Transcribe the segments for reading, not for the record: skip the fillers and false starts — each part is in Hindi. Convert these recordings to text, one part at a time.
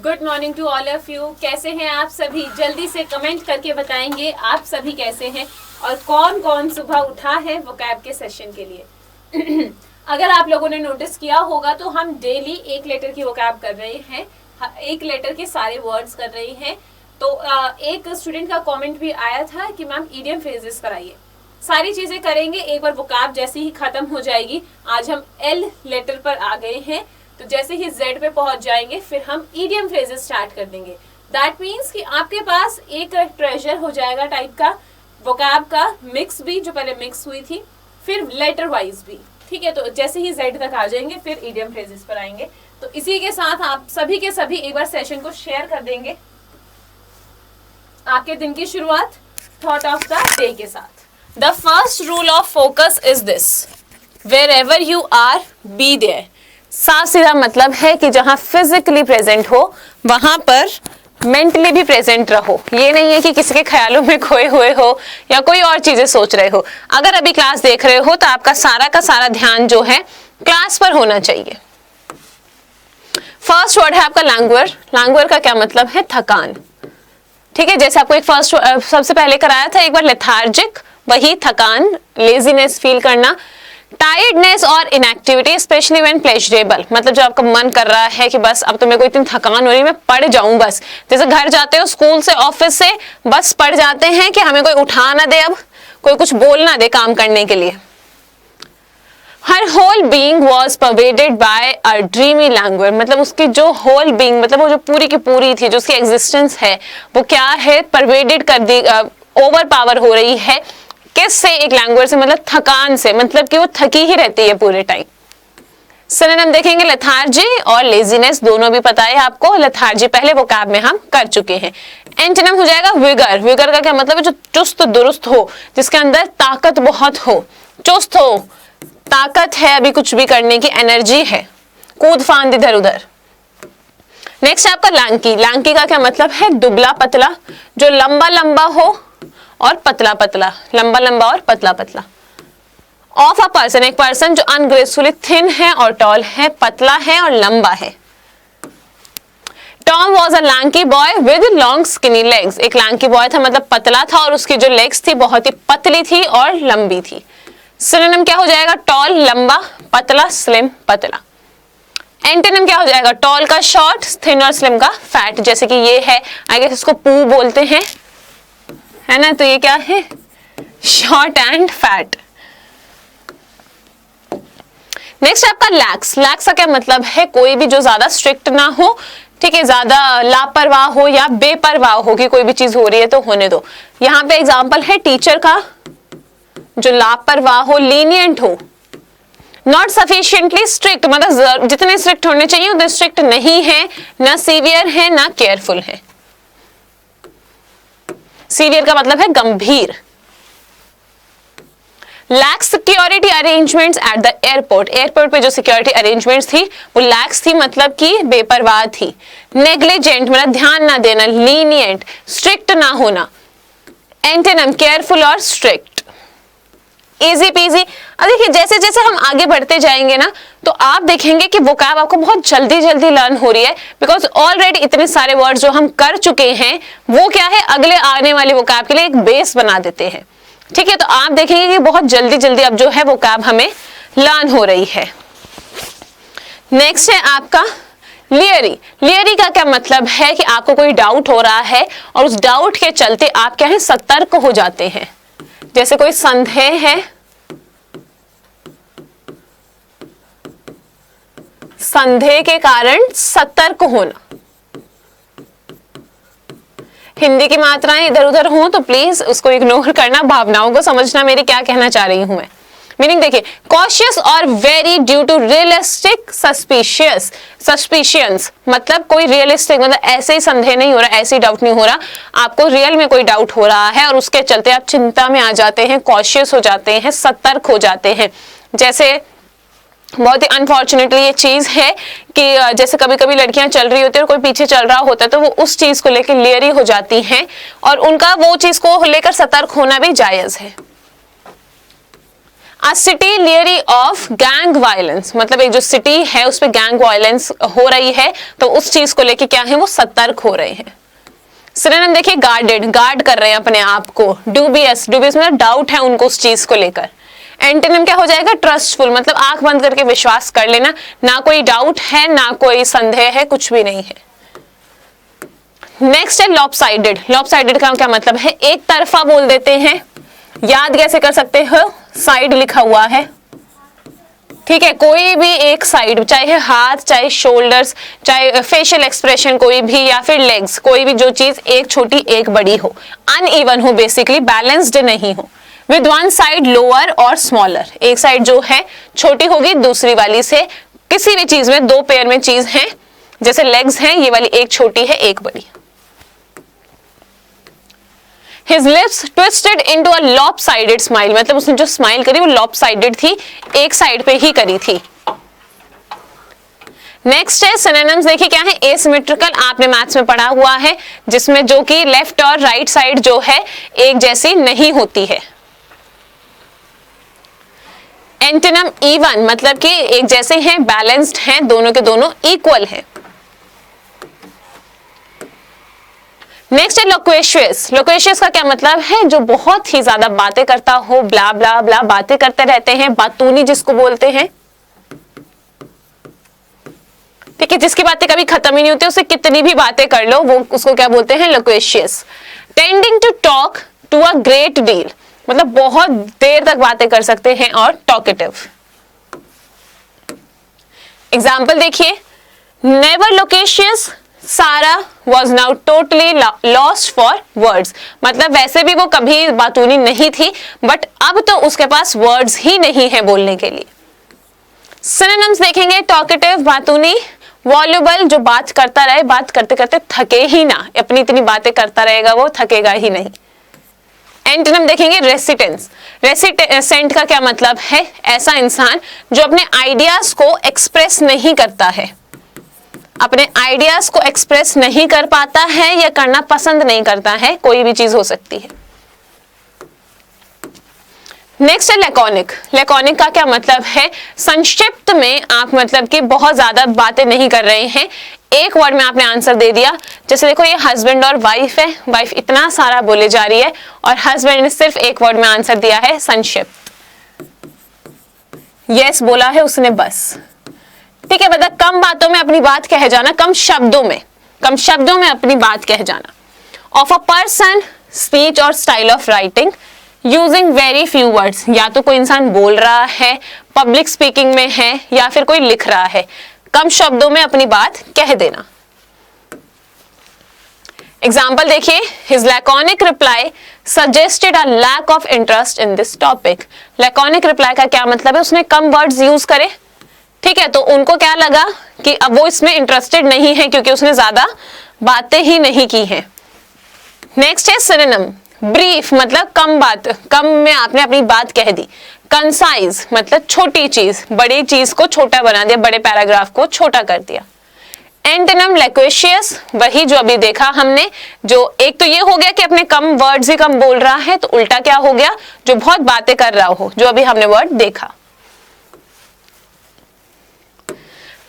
Good morning to all of you. कैसे हैं आप सभी? जल्दी से कमेंट करके बताएंगे आप सभी कैसे हैं और कौन कौन सुबह उठा है वोकैब के सेशन के लिए। अगर आप लोगों ने नोटिस किया होगा तो हम डेली एक लेटर की वोकैब कर रहे हैं, एक लेटर के सारे वर्ड्स कर रहे हैं। तो एक स्टूडेंट का कमेंट भी आया था कि मैम ईडियम फ्रेजेस कराइए। सारी चीजें करेंगे, एक बार वोकैब जैसे ही खत्म हो जाएगी। आज हम एल लेटर पर आ गए हैं, तो जैसे ही जेड पे पहुंच जाएंगे फिर हम ईडियम फ्रेजेस स्टार्ट कर देंगे। दैट मीन्स कि आपके पास एक ट्रेजर हो जाएगा टाइप का वोकैब का, मिक्स भी जो पहले मिक्स हुई थी, फिर लेटर वाइज भी। ठीक है, तो जैसे ही जेड तक आ जाएंगे फिर ईडियम फ्रेजेस पर आएंगे। तो इसी के साथ आप सभी के सभी एक बार सेशन को शेयर कर देंगे आपके दिन की शुरुआत थॉट ऑफ द डे के साथ। The first rule of focus is this, wherever you are be there. साफ सीधा मतलब है कि जहां फिजिकली प्रेजेंट हो वहां पर मेंटली भी प्रेजेंट रहो। ये नहीं है कि किसी के ख्यालों में खोए हुए हो या कोई और चीजें सोच रहे हो। अगर अभी क्लास देख रहे हो तो आपका सारा का सारा ध्यान जो है क्लास पर होना चाहिए। फर्स्ट वर्ड है आपका लैंग्वेर। लैंग्वेर का क्या मतलब है? थकान। ठीक है, जैसे आपको एक फर्स्ट सबसे पहले कराया था एक बार लेथार्जिक, वही थकान, लेजीनेस फील करना। टायर्डनेस और इनएक्टिविटी स्पेशली व्हेन प्लेजरेबल, मतलब जब आपका मन कर रहा है कि बस अब तो मेरे को इतनी थकान हो रही है, मैं पड़ जाऊं बस। जैसे घर जाते हो स्कूल से ऑफिस से, बस पड़ जाते हैं कि हमें कोई उठा ना दे, अब कोई कुछ बोल ना दे काम करने के लिए। Her whole being was pervaded by a dreamy language, मतलब उसकी जो होल बीइंग, मतलब वो जो पूरी की पूरी थी, जो उसकी एग्जिस्टेंस है वो क्या है? परवेडेड कर दी, ओवर पावर हो रही है। किससे? एक लैंग्वेज से, मतलब थकान से, मतलब कि वो थकी ही रहती है पूरे टाइम। सिनोनिम देखेंगे लेथार्जी और लेजीनेस, दोनों भी पता है आपको। लेथार्जी पहले वोकैब में हम कर चुके हैं। एंटोनिम हो जाएगा विगर। विगर का क्या मतलब है? जो चुस्त दुरुस्त हो, जिसके अंदर ताकत बहुत हो, चुस्त हो, ताकत है अभी कुछ भी करने की, एनर्जी है, कूद फांद इधर उधर। नेक्स्ट है आपका लैंकी। लैंकी का क्या मतलब है? दुबला पतला, जो लंबा लंबा हो और पतला पतला, लंबा लंबा और पतला पतला। ऑफ अ पर्सन, एक पर्सन जो अनग्रेसफुली थिन है और टॉल है, पतला है और लंबा है। Tom was a lanky boy with long skinny legs. एक लैंकी बॉय था, मतलब पतला था और उसकी जो लेग्स थी बहुत ही पतली थी और लंबी थी। सिनोनिम क्या हो जाएगा? टॉल लंबा, पतला स्लिम पतला। एंटोनिम क्या हो जाएगा? टॉल का शॉर्ट, थिन और स्लिम का फैट। जैसे कि ये है, आई गेस इसको पू बोलते हैं, है ना? तो ये क्या है? Short and fat. नेक्स्ट आपका लैक्स। लैक्स का क्या मतलब है? कोई भी जो ज्यादा स्ट्रिक्ट ना हो, ठीक है, ज्यादा लापरवाह हो या बेपरवाह हो कि कोई भी चीज हो रही है तो होने दो। यहाँ पे एग्जांपल है टीचर का, जो लापरवाह हो, लीनियंट हो। नॉट सफिशिएंटली स्ट्रिक्ट, मतलब जितने स्ट्रिक्ट होने चाहिए उतने स्ट्रिक्ट नहीं है, ना सीवियर है ना केयरफुल है। सीवियर का मतलब है गंभीर। Lakhs security arrangements at the airport. Airport पे जो सिक्योरिटी अरेंजमेंट्स थी वो लैक्स थी, मतलब कि बेपरवाह थी। नेग्लिजेंट मतलब ध्यान ना देना, लीनियंट, स्ट्रिक्ट ना होना। एंटोनिम केयरफुल और स्ट्रिक्ट। Easy PG. अब देखिए जैसे जैसे हम आगे बढ़ते जाएंगे ना तो आप देखेंगे कि वोकैब आपको बहुत जल्दी जल्दी लर्न हो रही है, बिकॉज ऑलरेडी इतने सारे वर्ड्स जो हम कर चुके हैं वो क्या है, अगले आने वाले वोकैब के लिए एक बेस बना देते हैं। ठीक है, तो आप देखेंगे कि बहुत जल्दी जल्दी अब जो है वोकैब हमें लर्न हो रही है। नेक्स्ट है आपका लियरी। लियरी का क्या मतलब है कि आपको कोई डाउट हो रहा है और उस डाउट के चलते आप क्या है, सतर्क हो जाते हैं। जैसे कोई संदेह है, संदेह के कारण सतर्क होना। हिंदी की मात्राएं इधर उधर हो तो प्लीज उसको इग्नोर करना, भावनाओं को समझना मेरी क्या कहना चाह रही हूं मैं। मीनिंग देखिए, कॉशियस और वेरी ड्यू टू रियलिस्टिक सस्पिशियंस, मतलब कोई रियलिस्टिक, मतलब ऐसे ही संदेह नहीं हो रहा, ऐसे ही डाउट नहीं हो रहा, आपको रियल में कोई डाउट हो रहा है और उसके चलते आप चिंता में आ जाते हैं, कॉशियस हो जाते हैं, सतर्क हो जाते हैं। जैसे बहुत ही अनफॉर्चुनेटली ये चीज है कि जैसे कभी कभी लड़कियां चल रही होती है और कोई पीछे चल रहा होता है तो वो उस चीज को लेकर लेयरी हो जाती हैं और उनका वो चीज को लेकर सतर्क होना भी जायज है। A city leery of gang violence, मतलब एक जो सिटी है उस पे गैंग वायलेंस हो रही है, तो उस चीज को लेके क्या है, वो सतर्क हो रहे हैं। सिनोनिम देखिए, गार्डेड, गार्ड कर रहे हैं अपने आप को। ड्यूबियस, ड्यूबियस मतलब डाउट है उनको उस चीज को लेकर। एंटोनिम क्या हो जाएगा, ट्रस्टफुल, मतलब आंख बंद करके विश्वास कर लेना, ना कोई डाउट है ना कोई संदेह है, कुछ भी नहीं है। नेक्स्ट है लॉपसाइडेड। लॉपसाइडेड का क्या मतलब है, एक तरफा बोल देते हैं। याद कैसे कर सकते हो, साइड लिखा हुआ है, ठीक है, कोई भी एक साइड, चाहे हाथ, चाहे शोल्डर्स, चाहे फेशियल एक्सप्रेशन कोई भी, या फिर लेग्स, कोई भी जो चीज एक छोटी एक बड़ी हो, अनइवन हो, बेसिकली बैलेंस्ड नहीं हो। विद वन साइड लोअर और स्मॉलर, एक साइड जो है छोटी होगी दूसरी वाली से। किसी भी चीज में दो पेयर में चीज है, जैसे लेग्स हैं, ये वाली एक छोटी है एक बड़ी। His lips twisted into a lopsided smile, मतलब उसने जो स्माइल करी वो lopsided थी, एक साइड पे ही करी थी। नेक्स्ट है सिनोनिम्स, देखिए क्या है, एसिमेट्रिकल, आपने मैथ्स में पढ़ा हुआ है, जिसमें जो कि लेफ्ट और राइट साइड जो है एक जैसी नहीं होती है। एंटोनिम इवन, मतलब कि एक जैसे हैं, बैलेंस्ड हैं, दोनों के दोनों इक्वल हैं। नेक्स्ट है लोक्वेशियस। लोक्वेशियस का क्या मतलब है, जो बहुत ही ज्यादा बातें करता हो, ब्ला ब्ला ब्ला बातें करते रहते हैं, बातूनी जिसको बोलते हैं, ठीक है, जिसकी बातें कभी खत्म ही नहीं होती, उसे कितनी भी बातें कर लो, वो उसको क्या बोलते हैं, loquacious. Tending to talk to a great deal, मतलब बहुत देर तक बातें कर सकते हैं, और टॉकेटिव। एग्जाम्पल देखिए, never loquacious, Sara was now totally lost for words, मतलब वैसे भी वो कभी बातूनी नहीं थी, बट अब तो उसके पास वर्ड्स ही नहीं है बोलने के लिए। सिनोनिम्स देखेंगे, टॉकेटिव, बातूनी, वॉल्यूबल, जो बात करता रहे, बात करते करते थके ही ना, अपनी इतनी बातें करता रहेगा वो, थकेगा ही नहीं। एंटोनिम देखेंगे, रेसिटेंस। रेसिटेंट का क्या मतलब है, ऐसा इंसान जो अपने आइडियाज को एक्सप्रेस नहीं करता है, अपने आइडियाज को एक्सप्रेस नहीं कर पाता है या करना पसंद नहीं करता है, कोई भी चीज हो सकती है। नेक्स्ट है लैकोनिक। लैकोनिक का क्या मतलब है, संक्षिप्त में आप मतलब कि बहुत ज्यादा बातें नहीं कर रहे हैं, एक वर्ड में आपने आंसर दे दिया। जैसे देखो, ये हस्बैंड और वाइफ है, वाइफ इतना सारा बोले जा रही है और हस्बैंड ने सिर्फ एक वर्ड में आंसर दिया है, संक्षिप्त। यस बोला है उसने बस, ठीक है, मतलब कम बातों में अपनी बात कह जाना, कम शब्दों में अपनी बात कह जाना। ऑफ अ पर्सन, स्पीच और style of writing using very few words, या तो कोई इंसान बोल रहा है, पब्लिक स्पीकिंग में है, या फिर कोई लिख रहा है, कम शब्दों में अपनी बात कह देना। एग्जाम्पल देखिए, his laconic reply suggested a lack of interest in this topic. Laconic reply का क्या मतलब है, उसने कम वर्ड्स यूज करे, ठीक है, तो उनको क्या लगा कि अब वो इसमें इंटरेस्टेड नहीं है क्योंकि उसने ज्यादा बातें ही नहीं की हैं। नेक्स्ट है सिनोनिम, ब्रीफ, मतलब कम बात, कम में आपने अपनी बात कह दी। कंसाइज मतलब छोटी चीज, बड़ी चीज को छोटा बना दिया, बड़े पैराग्राफ को छोटा कर दिया। एंटोनिम लैक्वेशियस, वही जो अभी देखा हमने, जो एक तो ये हो गया कि अपने कम वर्ड्स ही कम बोल रहा है, तो उल्टा क्या हो गया, जो बहुत बातें कर रहा हो, जो अभी हमने वर्ड देखा।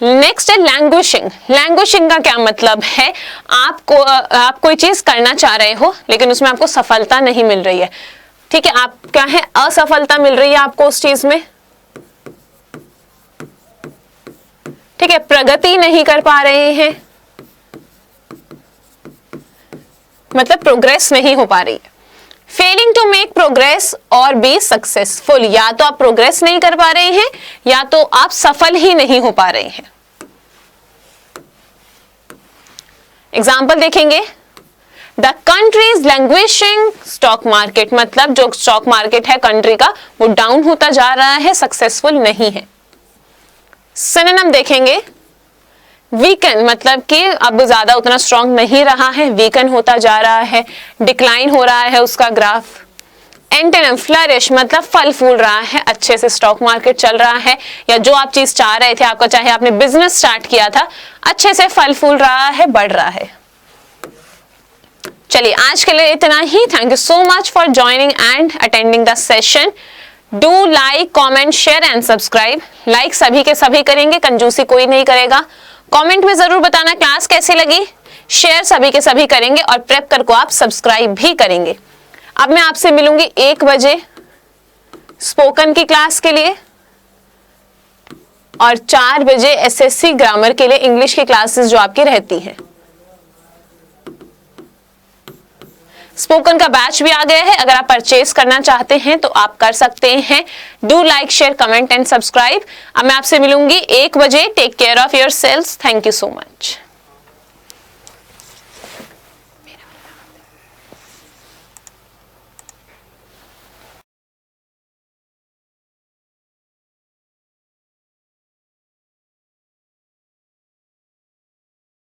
नेक्स्ट है लैंग्विशिंग। लैंग्विशिंग का क्या मतलब है, आप कोई चीज करना चाह रहे हो लेकिन उसमें आपको सफलता नहीं मिल रही है, ठीक है, आप क्या है, असफलता मिल रही है आपको उस चीज में, ठीक है, प्रगति नहीं कर पा रहे हैं, मतलब प्रोग्रेस नहीं हो पा रही है। फेलिंग टू मेक प्रोग्रेस और बी सक्सेसफुल, या तो आप प्रोग्रेस नहीं कर पा रहे हैं या तो आप सफल ही नहीं हो पा रहे हैं। एग्जाम्पल देखेंगे, the country is languishing stock market, मतलब जो स्टॉक मार्केट है कंट्री का वो डाउन होता जा रहा है, सक्सेसफुल नहीं है। सिनोनिम देखेंगे, वीकन मतलब कि अब ज्यादा उतना स्ट्रांग नहीं रहा है, वीकन होता जा रहा है, डिक्लाइन हो रहा है उसका ग्राफ। एंटोनिम फ्लरिश मतलब फल फूल रहा है, अच्छे से स्टॉक मार्केट चल रहा है, या जो आप चीज चाह रहे थे आपका, चाहे आपने बिजनेस स्टार्ट किया था, अच्छे से फल फूल रहा है, बढ़ रहा है। चलिए आज के लिए इतना ही। Thank you so much for joining and attending the session. Do like, comment, share and subscribe. Like सभी के सभी करेंगे, कंजूसी कोई नहीं करेगा। कमेंट में जरूर बताना क्लास कैसी लगी। शेयर सभी के सभी करेंगे और प्रेपकर को आप सब्सक्राइब भी करेंगे। अब मैं आपसे मिलूंगी 1 बजे स्पोकन की क्लास के लिए और 4 बजे एसएससी ग्रामर के लिए इंग्लिश की क्लासेस जो आपकी रहती हैं। स्पोकन का बैच भी आ गया है, अगर आप परचेज करना चाहते हैं तो आप कर सकते हैं। Do like, share, comment and subscribe. अब मैं आपसे मिलूंगी 1 बजे। Take care of yourselves. Thank you so much.